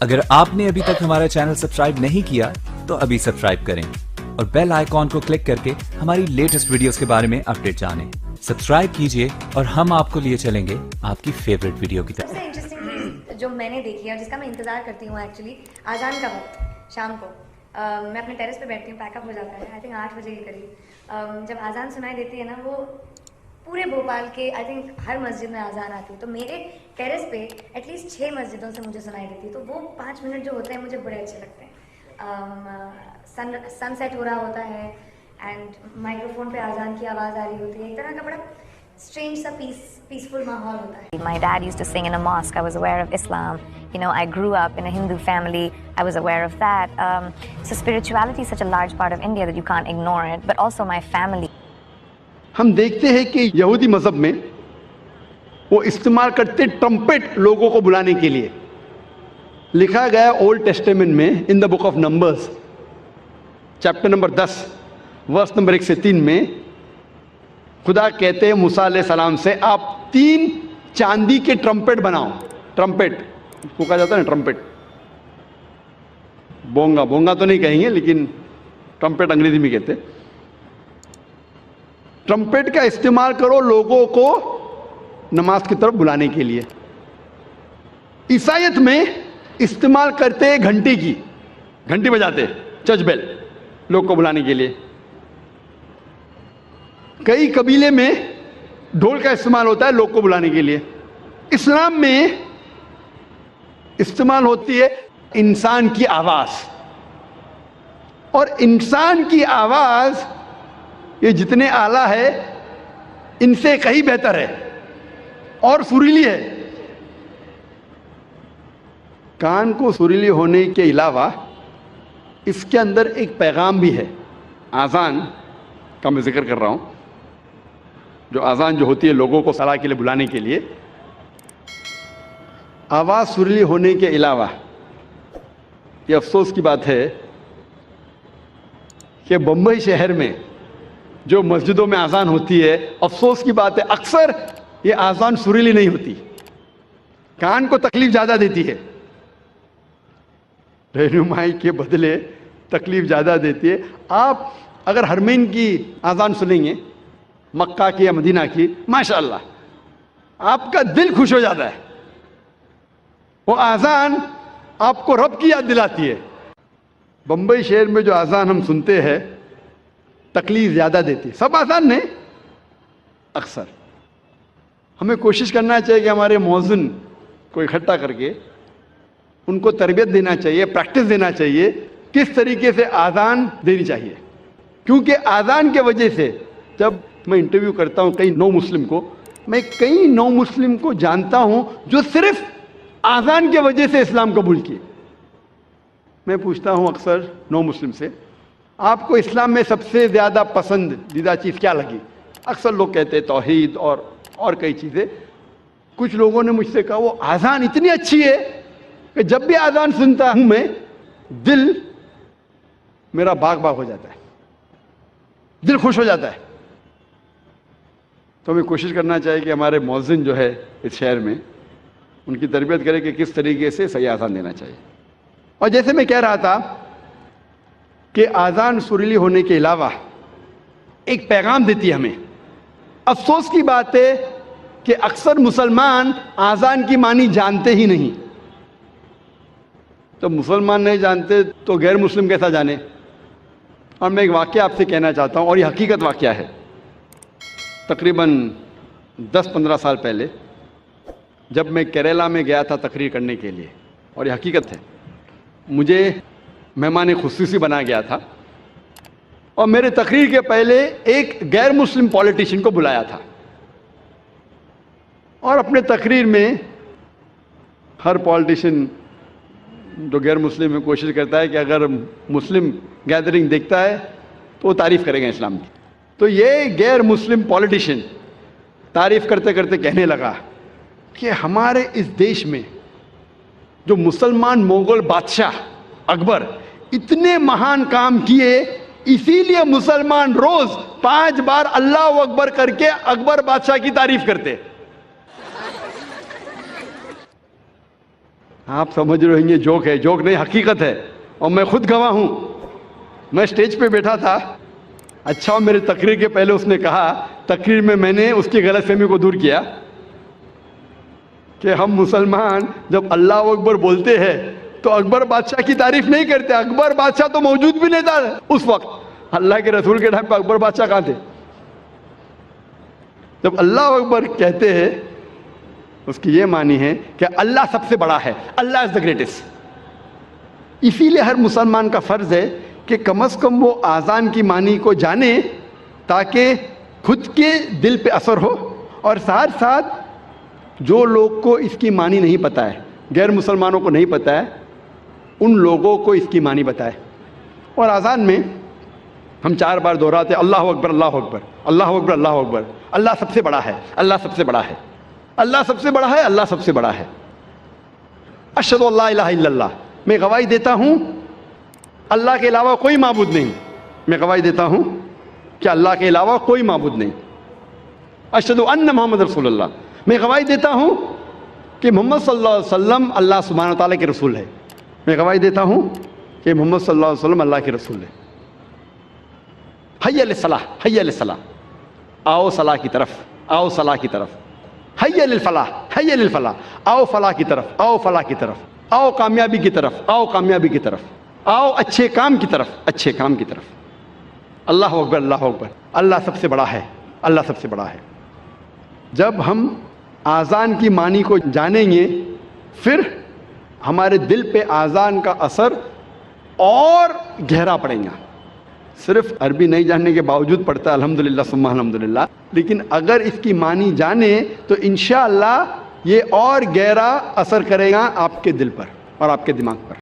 اگر آپ نے ابھی تک ہمارا چینل سبسکرائب نہیں کیا تو ابھی سبسکرائب کریں اور بیل آئیکن کو کلک کر کے ہماری لیٹسٹ ویڈیوز کے بارے میں اپڈیٹ جانیں. سبسکرائب کیجئے اور ہم آپ کو لیے چلیں گے آپ کی فیوریٹ ویڈیو کی طرف. سب سے انٹرسٹنگ چیز جو میں نے دیکھی ہے اور جس کا میں انتظار کرتی ہوں ایکچولی اذان کا وقت شام کو میں اپنے ٹیرس پہ بیٹھتی ہوں, پیک اپ ہو جاتا ہے آئی تھنک 8 بجے کے قریب. جب اذان سنائی دیتی ہے نا, وہ پورے بھوپال کے آئی تھنک ہر مسجد میں اذان آتی ہے, تو میرے ٹیرس پہ ایٹ لیسٹ 6 مسجدوں سے مجھے سنائی دیتی ہے. تو وہ 5 منٹ جو ہوتے ہیں مجھے بڑے اچھے لگتے ہیں. سن سیٹ ہو رہا ہوتا ہے اینڈ مائکرو فون پہ اذان کی آواز آ رہی ہوتی ہے, ایک طرح کا بڑا strange سا peaceful ماحول ہوتا ہے. My dad used to sing in a mosque. I was aware of Islam. You know, I grew up in a Hindu family. I was aware of that. So spirituality is such a large part of India that you can't ignore it. But also my family. ہم دیکھتے ہیں کہ یہودی مذہب میں وہ استعمال کرتے ٹرمپٹ لوگوں کو بلانے کے لیے. لکھا گیا اولڈ ٹیسٹیمنٹ میں in the book of Numbers chapter number 10 verse number 1 سے 3 میں خدا کہتے ہیں موسیٰ علیہ السلام سے, آپ 3 چاندی کے ٹرمپٹ بناؤ. ٹرمپٹ اس کو کہا جاتا ہے نا, ٹرمپٹ. بونگا بونگا تو نہیں کہیں گے لیکن ٹرمپٹ انگریزی میں کہتے. ٹرمپٹ کا استعمال کرو لوگوں کو نماز کی طرف بلانے کے لیے. عیسائیت میں استعمال کرتے گھنٹی کی, گھنٹی بجاتے چرچ بیل لوگ کو بلانے کے لیے. کئی قبیلے میں ڈھول کا استعمال ہوتا ہے لوگ کو بلانے کے لیے. اسلام میں استعمال ہوتی ہے انسان کی آواز, اور انسان کی آواز یہ جتنے اعلیٰ ہے ان سے کہیں بہتر ہے اور سریلی ہے. کان کو سریلی ہونے کے علاوہ اس کے اندر ایک پیغام بھی ہے. اذان کا میں ذکر کر رہا ہوں, جو اذان جو ہوتی ہے لوگوں کو صلاح کے لیے بلانے کے لیے. آواز سریلی ہونے کے علاوہ یہ افسوس کی بات ہے کہ بمبئی شہر میں جو مسجدوں میں اذان ہوتی ہے, افسوس کی بات ہے اکثر یہ اذان سریلی نہیں ہوتی, کان کو تکلیف زیادہ دیتی ہے, رہنمائی کے بدلے تکلیف زیادہ دیتی ہے. آپ اگر حرمین کی اذان سنیں گے, مکہ کی یا مدینہ کی, ماشاءاللہ آپ کا دل خوش ہو جاتا ہے. وہ اذان آپ کو رب کی یاد دلاتی ہے. بمبئی شہر میں جو اذان ہم سنتے ہیں تکلیف زیادہ دیتی ہے. سب اذان نہیں, اکثر. ہمیں کوشش کرنا چاہیے کہ ہمارے مؤذن کو اکٹھا کر کے ان کو تربیت دینا چاہیے, پریکٹس دینا چاہیے کس طریقے سے اذان دینی چاہیے. کیونکہ اذان کی وجہ سے جب میں انٹرویو کرتا ہوں کئی نو مسلم کو, میں کئی نو مسلم کو جانتا ہوں جو صرف اذان کی وجہ سے اسلام قبول کیے. میں پوچھتا ہوں اکثر نو مسلم سے, آپ کو اسلام میں سب سے زیادہ پسندیدہ چیز کیا لگی؟ اکثر لوگ کہتے ہیں توحید اور کئی چیزیں. کچھ لوگوں نے مجھ سے کہا وہ اذان اتنی اچھی ہے کہ جب بھی اذان سنتا ہوں میں دل میرا باغ باغ ہو جاتا ہے, دل خوش ہو جاتا ہے. تو ہمیں کوشش کرنا چاہیے کہ ہمارے مؤذن جو ہے اس شہر میں ان کی تربیت کرے کہ کس طریقے سے صحیح اذان دینا چاہیے. اور جیسے میں کہہ رہا تھا کہ اذان سریلی ہونے کے علاوہ ایک پیغام دیتی ہے ہمیں. افسوس کی بات ہے کہ اکثر مسلمان اذان کی معنی جانتے ہی نہیں. تو مسلمان نہیں جانتے تو غیر مسلم کیسا جانے. اور میں ایک واقعہ آپ سے کہنا چاہتا ہوں, اور یہ حقیقت واقعہ ہے. تقریباً 10-15 سال پہلے جب میں کیرلا میں گیا تھا تقریر کرنے کے لیے, اور یہ حقیقت ہے, مجھے مہمان خصوصی بنا گیا تھا اور میرے تقریر کے پہلے ایک غیر مسلم پولیٹیشین کو بلایا تھا. اور اپنے تقریر میں ہر پولیٹیشین جو غیر مسلم ہے کوشش کرتا ہے کہ اگر مسلم گیدرنگ دیکھتا ہے تو وہ تعریف کرے گا اسلام کی. تو یہ غیر مسلم پولیٹیشین تعریف کرتے کرتے کہنے لگا کہ ہمارے اس دیش میں جو مسلمان مغل بادشاہ اکبر اتنے مہان کام کیے, اسی لیے مسلمان روز 5 بار اللہ اکبر کر کے اکبر بادشاہ کی تعریف کرتے. آپ سمجھ رہے ہیں یہ جوک ہے، جوک نہیں حقیقت ہے، اور میں خود گواہ ہوں. میں اسٹیج پہ بیٹھا تھا، اچھا میرے تقریر کے پہلے اس نے کہا، تقریر میں نے اس کی غلط فہمی کو دور کیا کہ ہم مسلمان جب اللہ اکبر بولتے ہیں تو اکبر بادشاہ کی تعریف نہیں کرتے. اکبر بادشاہ تو موجود بھی نہیں تھا اس وقت، اللہ کے رسول کے ٹائم پہ اکبر بادشاہ کہاں تھے؟ جب اللہ اکبر کہتے ہیں اس کی یہ معنی ہے کہ اللہ سب سے بڑا ہے، اللہ از دا گریٹسٹ. اسی لیے ہر مسلمان کا فرض ہے کہ کم از کم وہ آذان کی معنی کو جانے تاکہ خود کے دل پہ اثر ہو، اور ساتھ ساتھ جو لوگ کو اس کی معنی نہیں پتہ ہے، غیر مسلمانوں کو نہیں پتہ ہے، ان لوگوں کو اس کی معنی بتائے. اور آذان میں ہم 4 بار دہراتے اللہ اکبر اللہ اکبر اللہ اکبر اللہ اکبر. اللہ سب سے بڑا ہے، اللہ سب سے بڑا ہے، اللہ سب سے بڑا ہے، اللہ سب سے بڑا ہے. اشہد ان لا الہ الا اللہ، میں گواہی دیتا ہوں اللہ کے علاوہ کوئی معبود نہیں. میں گواہی دیتا ہوں کہ اللہ کے علاوہ کوئی معبود نہیں. اشہد ان محمد رسول اللہ، میں گواہی دیتا ہوں کہ محمد صلی اللہ علیہ وسلم اللہ سبحانہ تعالیٰ کے رسول ہے. میں گواہی دیتا ہوں کہ محمد صلی اللہ علیہ وسلم اللہ کے رسول ہے. حی علی الصلاح، حی علی الصلاح، آؤ صلاح کی طرف، آؤ صلاح کی طرف. حی علی الفلاح، حی علی الفلاح، آؤ فلاح کی طرف، آؤ فلاح کی طرف، آؤ کامیابی کی طرف، آؤ کامیابی کی طرف، آؤ اچھے کام کی طرف، اچھے کام کی طرف. اللہ اکبر اللہ اکبر، اللہ سب سے بڑا ہے، اللہ سب سے بڑا ہے. جب ہم آذان کی معنی کو جانیں گے پھر ہمارے دل پہ آذان کا اثر اور گہرا پڑے گا. صرف عربی نہیں جاننے کے باوجود پڑھتا ہے الحمدللہ ثم الحمدللہ، لیکن اگر اس کی معنی جانے تو انشاءاللہ یہ اور گہرا اثر کرے گا آپ کے دل پر اور آپ کے دماغ پر.